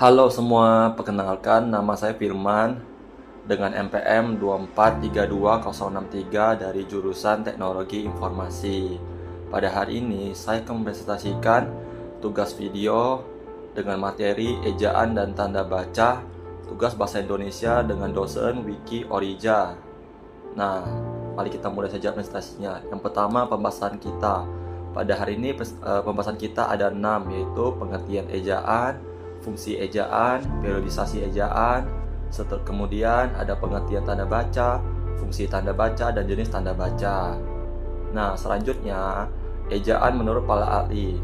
Halo semua, perkenalkan nama saya Firman dengan NPM 2432063 dari jurusan Teknologi Informasi. Pada hari ini saya akan mempresentasikan tugas video dengan materi ejaan dan tanda baca tugas bahasa Indonesia dengan dosen Wiki Orija. Nah, mari kita mulai saja presentasinya. Yang pertama, pembahasan kita. Pada hari ini pembahasan kita ada 6, yaitu pengertian ejaan, fungsi ejaan, periodisasi ejaan, kemudian ada pengertian tanda baca, fungsi tanda baca, dan jenis tanda baca. Nah, selanjutnya, ejaan menurut para ahli.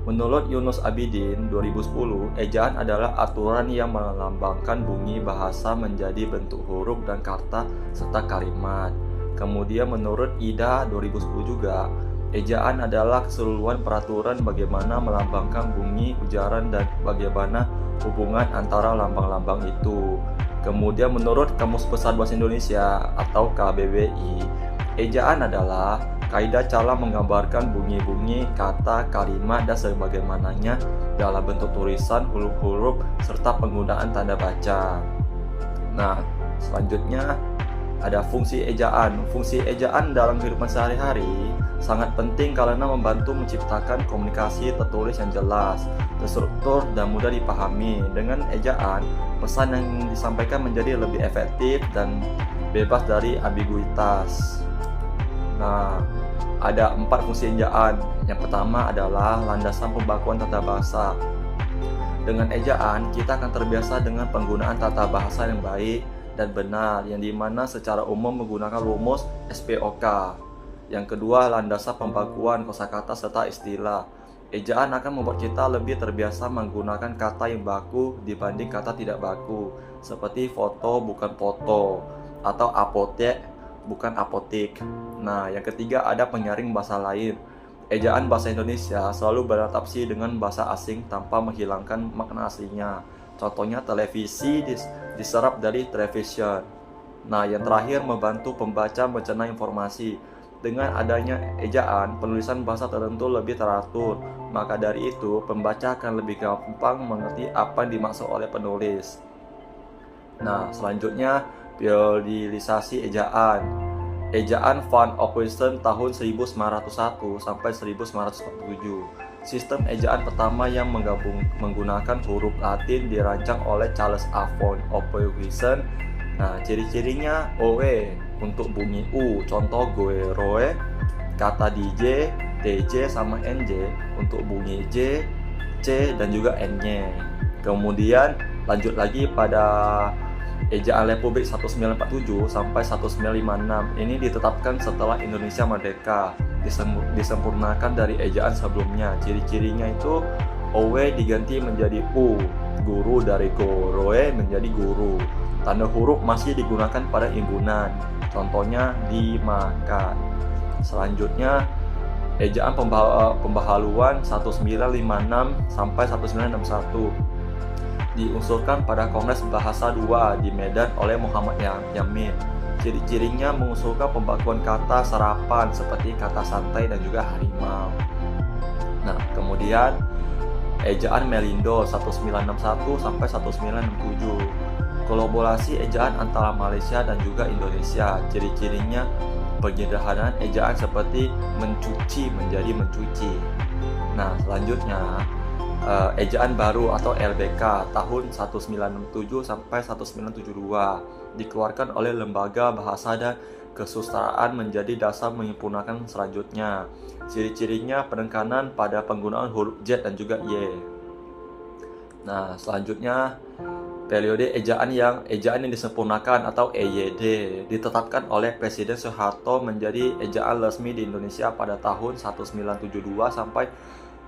Menurut Yunus Abidin 2010, ejaan adalah aturan yang melambangkan bunyi bahasa menjadi bentuk huruf dan kata serta kalimat. Kemudian menurut Ida 2010 juga, ejaan adalah keseluruhan peraturan bagaimana melambangkan bunyi, ujaran, dan bagaimana hubungan antara lambang-lambang itu. Kemudian menurut Kamus Besar Bahasa Indonesia atau KBBI, ejaan adalah kaidah cara menggambarkan bunyi-bunyi, kata, kalimat, dan sebagaimananya dalam bentuk tulisan, huruf-huruf, serta penggunaan tanda baca. Nah, selanjutnya ada fungsi ejaan. Fungsi ejaan dalam kehidupan sehari-hari sangat penting karena membantu menciptakan komunikasi tertulis yang jelas, terstruktur, dan mudah dipahami. Dengan ejaan, pesan yang disampaikan menjadi lebih efektif dan bebas dari ambiguitas. Nah, ada 4 fungsi ejaan. Yang pertama adalah landasan pembakuan tata bahasa. Dengan ejaan, kita akan terbiasa dengan penggunaan tata bahasa yang baik dan benar, yang dimana secara umum menggunakan rumus SPOK. Yang kedua, landasan pembakuan kosakata serta istilah. Ejaan akan membuat kita lebih terbiasa menggunakan kata yang baku dibanding kata tidak baku, seperti foto bukan foto, atau apotek bukan apotik. Nah, yang ketiga ada penyaring bahasa lain. Ejaan bahasa Indonesia selalu beradaptasi dengan bahasa asing tanpa menghilangkan makna aslinya. Contohnya televisi diserap dari television. Nah, yang terakhir membantu pembaca mencerna informasi. Dengan adanya ejaan, penulisan bahasa tertentu lebih teratur. Maka dari itu, pembaca akan lebih gampang mengerti apa yang dimaksud oleh penulis. Nah, selanjutnya periodisasi ejaan. Ejaan Van Ophuijsen tahun 1901 sampai 1947. Sistem ejaan pertama yang menggunakan huruf Latin dirancang oleh Charles A. Van Ophuijsen. Nah, ciri-cirinya OE untuk bunyi U, contoh gue, roe, kata DJ, TJ, sama NJ untuk bunyi J, C, dan juga N-nya. Kemudian lanjut lagi pada ejaan Republik 1947 sampai 1956. Ini ditetapkan setelah Indonesia merdeka, disempurnakan dari ejaan sebelumnya. Ciri-cirinya itu OW diganti menjadi U, guru dari goroe menjadi guru. Tanda huruf masih digunakan pada imbunan, contohnya dimakan. Selanjutnya ejaan pembahaluan 1956 sampai 1961 diusulkan pada Kongres Bahasa II di Medan oleh Muhammad Yamin. Ciri-cirinya mengusulkan pembakuan kata serapan seperti kata santai dan juga harimau. Nah, kemudian ejaan Melindo 1961 sampai 1967. Kolaborasi ejaan antara Malaysia dan juga Indonesia. Ciri-cirinya penyederhanaan ejaan seperti mencuci menjadi mencuci. Nah, selanjutnya ejaan baru atau LBK tahun 1967 sampai 1972 dikeluarkan oleh Lembaga Bahasa dan Kesusastraan menjadi dasar menyempurnakan selanjutnya. Ciri-cirinya penekanan pada penggunaan huruf Z dan juga Y. Nah, selanjutnya periode ejaan yang disempurnakan atau EYD ditetapkan oleh Presiden Soeharto menjadi ejaan resmi di Indonesia pada tahun 1972 sampai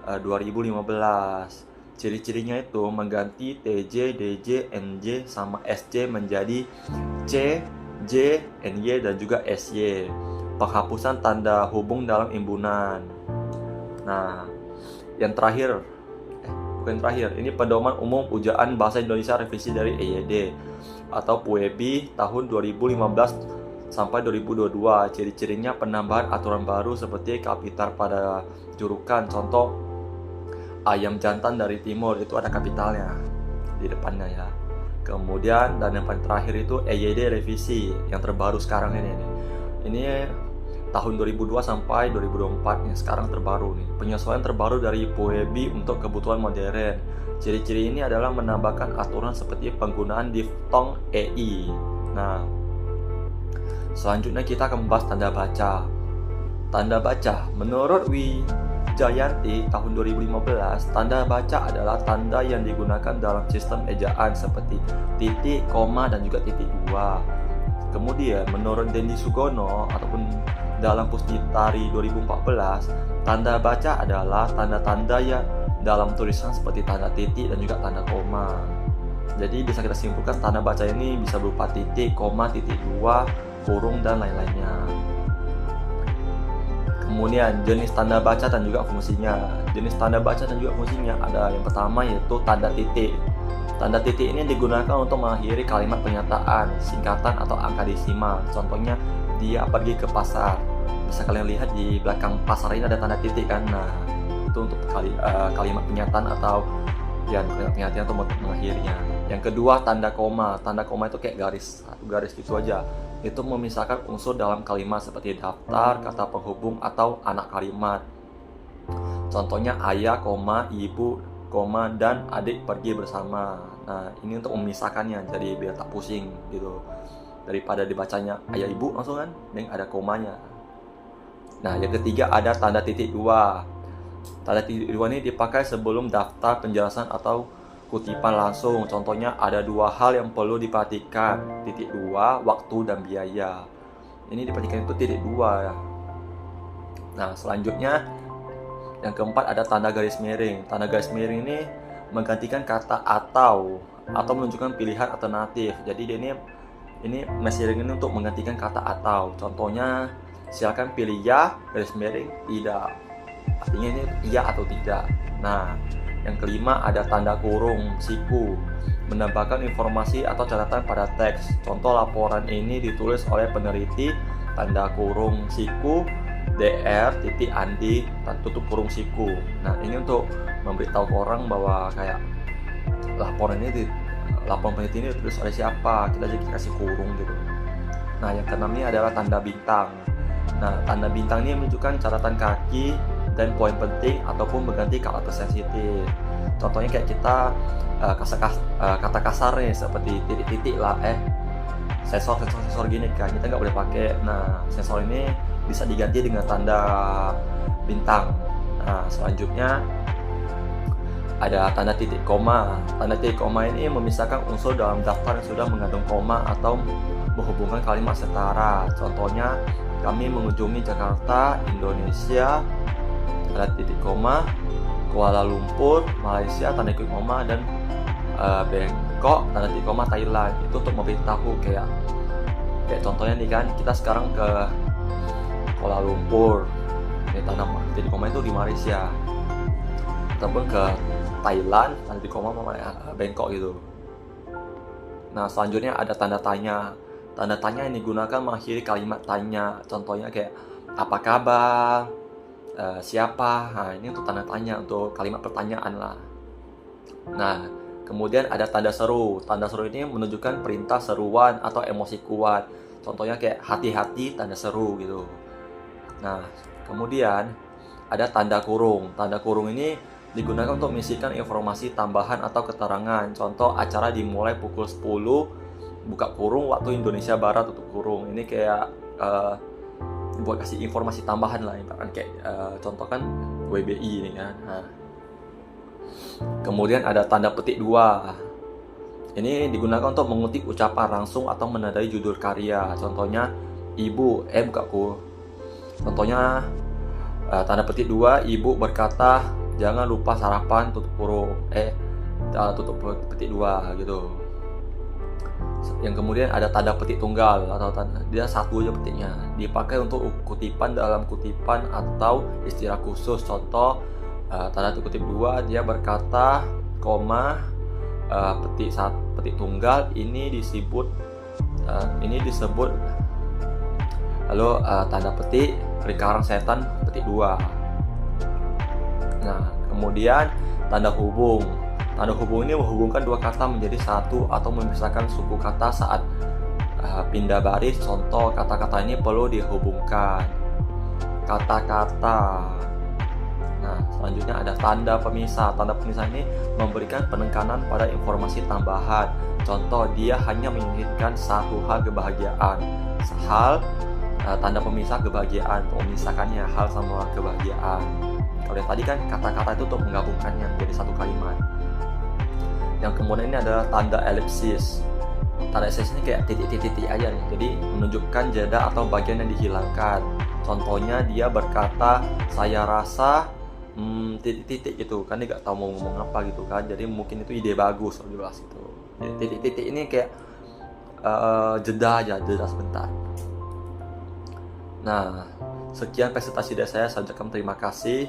2015. Ciri-cirinya itu mengganti TJ, DJ, NJ, sama SJ menjadi C, J, NY, dan juga SY. Penghapusan tanda hubung dalam imbunan. Nah, yang terakhir, ini pedoman umum ujaan bahasa Indonesia revisi dari EYD atau PUEBI tahun 2015 sampai 2022. Ciri-cirinya penambahan aturan baru seperti kapital pada jurukan, contoh ayam jantan dari timur itu ada kapitalnya. di depannya ya. Kemudian dan yang paling terakhir itu EYD revisi yang terbaru sekarang ini. Ini tahun 2002 sampai 2024 nih, sekarang terbaru nih. Penyesuaian terbaru dari PUEBI untuk kebutuhan modern. Ciri-ciri ini adalah menambahkan aturan seperti penggunaan diftong EI. Nah, selanjutnya kita akan membahas tanda baca. Tanda baca, menurut Wijayanti tahun 2015, tanda baca adalah tanda yang digunakan dalam sistem ejaan seperti titik, koma, dan juga titik dua. Kemudian, menurut Dendi Sugono ataupun dalam Pusditari 2014, tanda baca adalah tanda-tanda yang dalam tulisan seperti tanda titik dan juga tanda koma. Jadi bisa kita simpulkan tanda baca ini bisa berupa titik, koma, titik dua, kurung, dan lain-lainnya. Kemudian jenis tanda baca dan juga fungsinya. Jenis tanda baca dan juga fungsinya ada yang pertama yaitu tanda titik. Tanda titik ini digunakan untuk mengakhiri kalimat pernyataan, singkatan atau angka desimal. Contohnya, dia pergi ke pasar. Bisa kalian lihat di belakang pasar ini ada tanda titik kan. Nah, itu untuk kalimat pernyataan atau ya kalimat pernyataan untuk mengakhirinya. Yang kedua, tanda koma. Tanda koma itu kayak garis, satu garis gitu aja. Itu memisahkan unsur dalam kalimat seperti daftar, kata penghubung, atau anak kalimat. Contohnya ayah, koma, ibu, koma, dan adik pergi bersama. Nah, ini untuk memisahkannya, jadi biar tak pusing gitu. Daripada dibacanya ayah ibu langsung kan, yang ada komanya. Nah, yang ketiga ada tanda titik dua. Tanda titik dua ini dipakai sebelum daftar penjelasan atau kutipan langsung. Contohnya ada dua hal yang perlu diperhatikan. Titik dua, waktu dan biaya. Ini diperhatikan itu titik dua ya. Nah, selanjutnya yang keempat ada tanda garis miring. Tanda garis miring ini menggantikan kata atau menunjukkan pilihan alternatif. Jadi ini miring ini untuk menggantikan kata atau. Contohnya silakan pilih ya, garis miring tidak. Artinya ini iya atau tidak. Nah, yang kelima ada tanda kurung siku, menambahkan informasi atau catatan pada teks. Contoh laporan ini ditulis oleh peneliti, tanda kurung siku, DR titik Andi tutup kurung siku. Nah, ini untuk memberitahu orang bahwa kayak laporan peneliti ini ditulis oleh siapa, kita jadi kasih kurung gitu. Nah, yang keenam ini adalah tanda bintang. Nah, tanda bintang ini menunjukkan catatan kaki dan poin penting ataupun mengganti kata sensitif. Contohnya kayak kita kata kasar nih seperti titik-titik lah, sensor gini kan kita nggak boleh pakai. Nah, sensor ini bisa diganti dengan tanda bintang. Nah, selanjutnya ada tanda titik koma. Tanda titik koma ini memisahkan unsur dalam daftar yang sudah mengandung koma atau menghubungkan kalimat setara. Contohnya, kami mengunjungi Jakarta, Indonesia, tanda titik koma, Kuala Lumpur, Malaysia, tanda titik koma, dan Bangkok, tanda titik koma, Thailand. Itu untuk memberitahu kayak contohnya nih kan, kita sekarang ke Kuala Lumpur, tanda titik koma itu di Malaysia, ataupun ke Thailand, tanda titik koma Bangkok gitu. Nah, selanjutnya ada tanda tanya. Tanda tanya yang digunakan mengakhiri kalimat tanya. Contohnya kayak apa kabar, siapa. Nah, ini untuk tanda tanya, untuk kalimat pertanyaan lah. Nah, kemudian ada tanda seru. Tanda seru ini menunjukkan perintah seruan atau emosi kuat. Contohnya kayak hati-hati, tanda seru gitu. Nah, kemudian ada tanda kurung. Tanda kurung ini digunakan untuk mengisikan informasi tambahan atau keterangan. Contoh, acara dimulai pukul 10, buka kurung, waktu Indonesia Barat tutup kurung. Ini kayak buat kasih informasi tambahan lah, kayak contoh kan WBI ini kan. Nah, kemudian ada tanda petik dua. Ini digunakan untuk mengutip ucapan langsung atau menandai judul karya. Contohnya ibu buka kurung. Contohnya tanda petik dua, ibu berkata jangan lupa sarapan tutup kurung. Tutup petik dua gitu. Yang kemudian ada tanda petik tunggal atau dia satu aja petiknya, dipakai untuk kutipan dalam kutipan atau istilah khusus. Contoh, tanda kutip dua, dia berkata, koma, petik tunggal ini disebut lalu tanda petik lingkaran setan petik dua. Nah, kemudian tanda hubung. Tanda hubung ini menghubungkan dua kata menjadi satu atau memisahkan suku kata saat pindah baris. Contoh kata-kata ini perlu dihubungkan. Kata-kata. Nah, selanjutnya ada tanda pemisah. Tanda pemisah ini memberikan penekanan pada informasi tambahan. Contoh, dia hanya menginginkan satu hal kebahagiaan. Tanda pemisah kebahagiaan, memisahkannya hal sama kebahagiaan. Kalau yang tadi kan kata-kata itu untuk menggabungkannya menjadi satu kalimat. Yang kemudian ini adalah tanda elipsis. Tanda elipsis ini kayak titik-titik aja nih. Jadi menunjukkan jeda atau bagian yang dihilangkan. Contohnya dia berkata, saya rasa titik-titik gitu kan, dia gak tahu mau ngomong apa gitu kan. Jadi mungkin itu ide bagus kalau dibahas itu. Titik-titik ini kayak jeda sebentar. Nah, sekian presentasi dari saya ucapkan terima kasih.